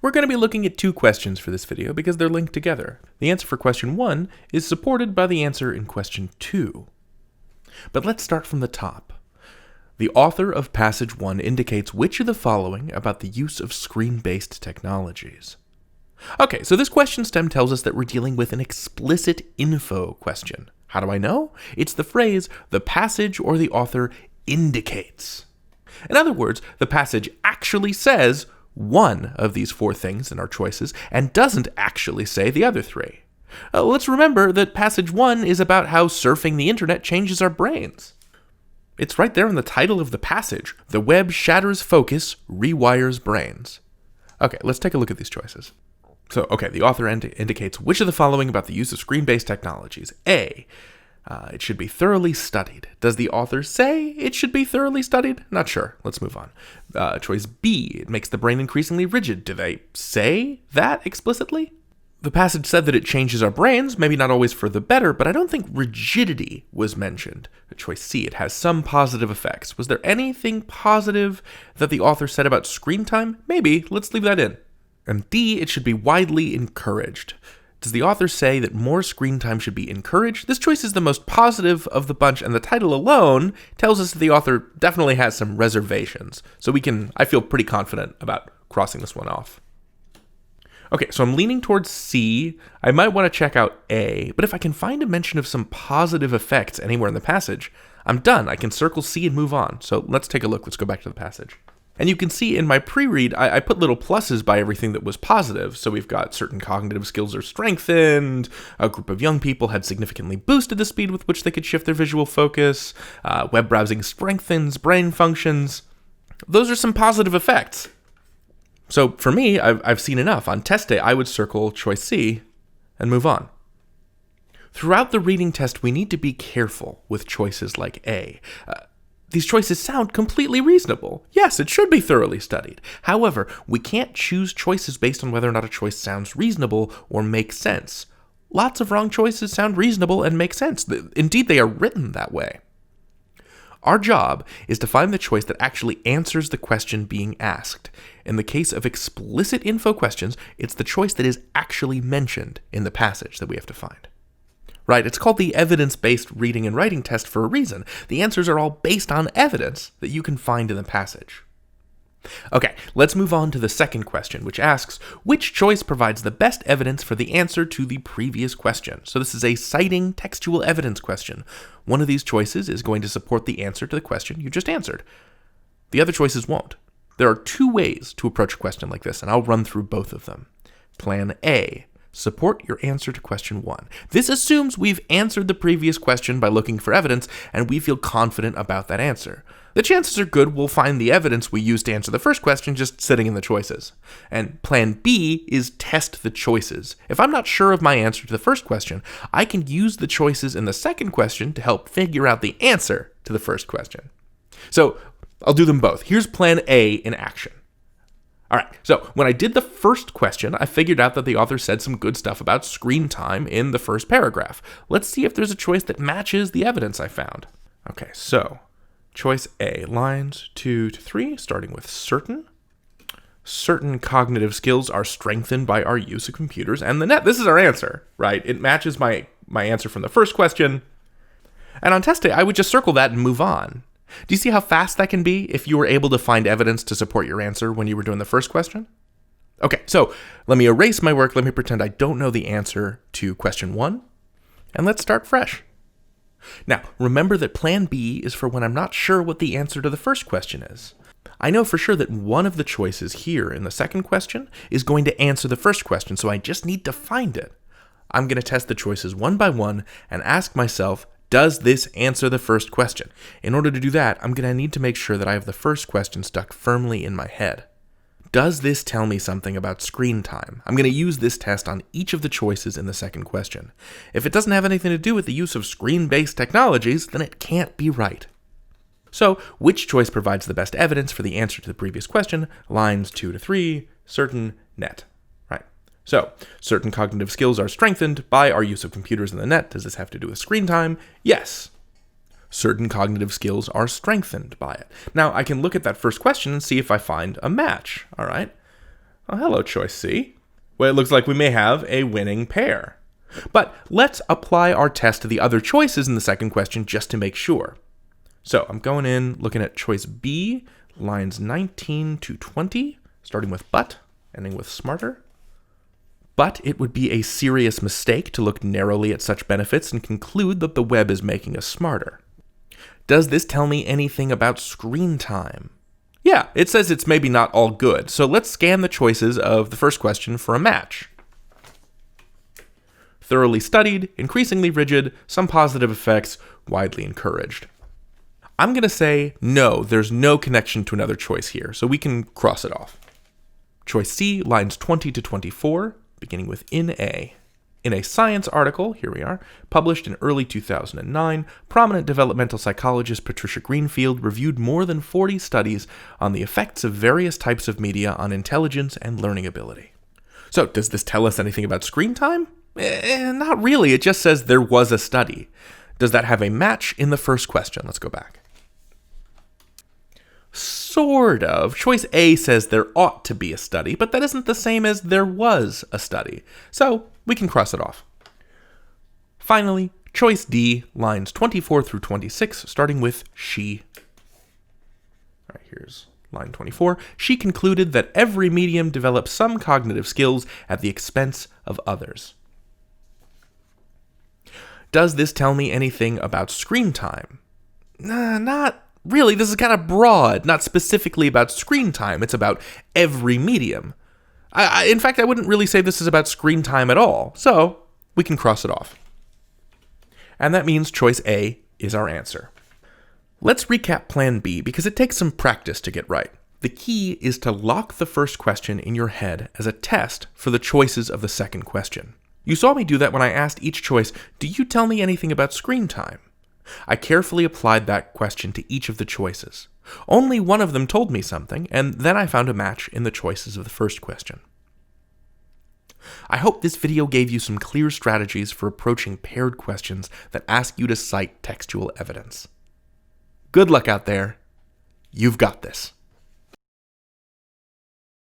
We're going to be looking at two questions for this video because they're linked together. The answer for question 1 is supported by the answer in question 2. But let's start from the top. The author of passage 1 indicates which of the following about the use of screen-based technologies. Okay, so this question stem tells us that we're dealing with an explicit info question. How do I know? It's the phrase, the passage or the author indicates. In other words, the passage actually says one of these four things in our choices and doesn't actually say the other three. Let's remember that passage 1 is about how surfing the internet changes our brains. It's right there in the title of the passage. The web shatters focus, rewires brains. Okay, let's take a look at these choices. So, the author indicates which of the following about the use of screen-based technologies. A, it should be thoroughly studied. Does the author say it should be thoroughly studied? Not sure. Let's move on. Choice B, it makes the brain increasingly rigid. Do they say that explicitly? The passage said that it changes our brains, maybe not always for the better, but I don't think rigidity was mentioned. Choice C, it has some positive effects. Was there anything positive that the author said about screen time? Maybe. Let's leave that in. And D, it should be widely encouraged. Does the author say that more screen time should be encouraged? This choice is the most positive of the bunch, and the title alone tells us that the author definitely has some reservations. So I feel pretty confident about crossing this one off. Okay, so I'm leaning towards C. I might want to check out A, but if I can find a mention of some positive effects anywhere in the passage, I'm done. I can circle C and move on. So let's take a look. Let's go back to the passage. And you can see in my pre-read, I put little pluses by everything that was positive. So we've got certain cognitive skills are strengthened, a group of young people had significantly boosted the speed with which they could shift their visual focus, web browsing strengthens brain functions. Those are some positive effects. So for me, I've seen enough. On test day, I would circle choice C and move on. Throughout the reading test, we need to be careful with choices like A. These choices sound completely reasonable. Yes, it should be thoroughly studied. However, we can't choose choices based on whether or not a choice sounds reasonable or makes sense. Lots of wrong choices sound reasonable and make sense. Indeed, they are written that way. Our job is to find the choice that actually answers the question being asked. In the case of explicit info questions, it's the choice that is actually mentioned in the passage that we have to find. Right, it's called the evidence-based reading and writing test for a reason. The answers are all based on evidence that you can find in the passage. Okay, let's move on to the second question, which asks, which choice provides the best evidence for the answer to the previous question? So this is a citing textual evidence question. One of these choices is going to support the answer to the question you just answered. The other choices won't. There are two ways to approach a question like this, and I'll run through both of them. Plan A. Support your answer to question 1. This assumes we've answered the previous question by looking for evidence, and we feel confident about that answer. The chances are good we'll find the evidence we used to answer the first question just sitting in the choices. And plan B is test the choices. If I'm not sure of my answer to the first question, I can use the choices in the second question to help figure out the answer to the first question. So I'll do them both. Here's plan A in action. All right, so when I did the first question, I figured out that the author said some good stuff about screen time in the first paragraph. Let's see if there's a choice that matches the evidence I found. Okay, so choice A, lines 2 to 3, starting with certain. Certain cognitive skills are strengthened by our use of computers and the net. This is our answer, right? It matches my answer from the first question. And on test day, I would just circle that and move on. Do you see how fast that can be if you were able to find evidence to support your answer when you were doing the first question? Okay, so let me erase my work. Let me pretend I don't know the answer to question 1. And let's start fresh. Now, remember that plan B is for when I'm not sure what the answer to the first question is. I know for sure that one of the choices here in the second question is going to answer the first question, so I just need to find it. I'm going to test the choices one by one and ask myself, does this answer the first question? In order to do that, I'm going to need to make sure that I have the first question stuck firmly in my head. Does this tell me something about screen time? I'm going to use this test on each of the choices in the second question. If it doesn't have anything to do with the use of screen-based technologies, then it can't be right. So, which choice provides the best evidence for the answer to the previous question? Lines 2 to 3, certain, net. So, certain cognitive skills are strengthened by our use of computers and the net. Does this have to do with screen time? Yes. Certain cognitive skills are strengthened by it. Now, I can look at that first question and see if I find a match, all right? Oh, hello, choice C. Well, it looks like we may have a winning pair. But let's apply our test to the other choices in the second question just to make sure. So I'm going in, looking at choice B, lines 19 to 20, starting with but, ending with smarter. But it would be a serious mistake to look narrowly at such benefits and conclude that the web is making us smarter. Does this tell me anything about screen time? Yeah, it says it's maybe not all good, so let's scan the choices of the first question for a match. Thoroughly studied, increasingly rigid, some positive effects, widely encouraged. I'm going to say no, there's no connection to another choice here, so we can cross it off. Choice C, lines 20 to 24, beginning with in A. In a Science article, here we are, published in early 2009, prominent developmental psychologist Patricia Greenfield reviewed more than 40 studies on the effects of various types of media on intelligence and learning ability. So, does this tell us anything about screen time? Not really, it just says there was a study. Does that have a match in the first question? Let's go back. Sort of. Choice A says there ought to be a study, but that isn't the same as there was a study. So, we can cross it off. Finally, choice D, lines 24 through 26, starting with she. All right, here's line 24. She concluded that every medium develops some cognitive skills at the expense of others. Does this tell me anything about screen time? Not really. This is kind of broad, not specifically about screen time. It's about every medium. In fact, I wouldn't really say this is about screen time at all, so we can cross it off. And that means choice A is our answer. Let's recap plan B because it takes some practice to get right. The key is to lock the first question in your head as a test for the choices of the second question. You saw me do that when I asked each choice, do you tell me anything about screen time? I carefully applied that question to each of the choices. Only one of them told me something, and then I found a match in the choices of the first question. I hope this video gave you some clear strategies for approaching paired questions that ask you to cite textual evidence. Good luck out there. You've got this.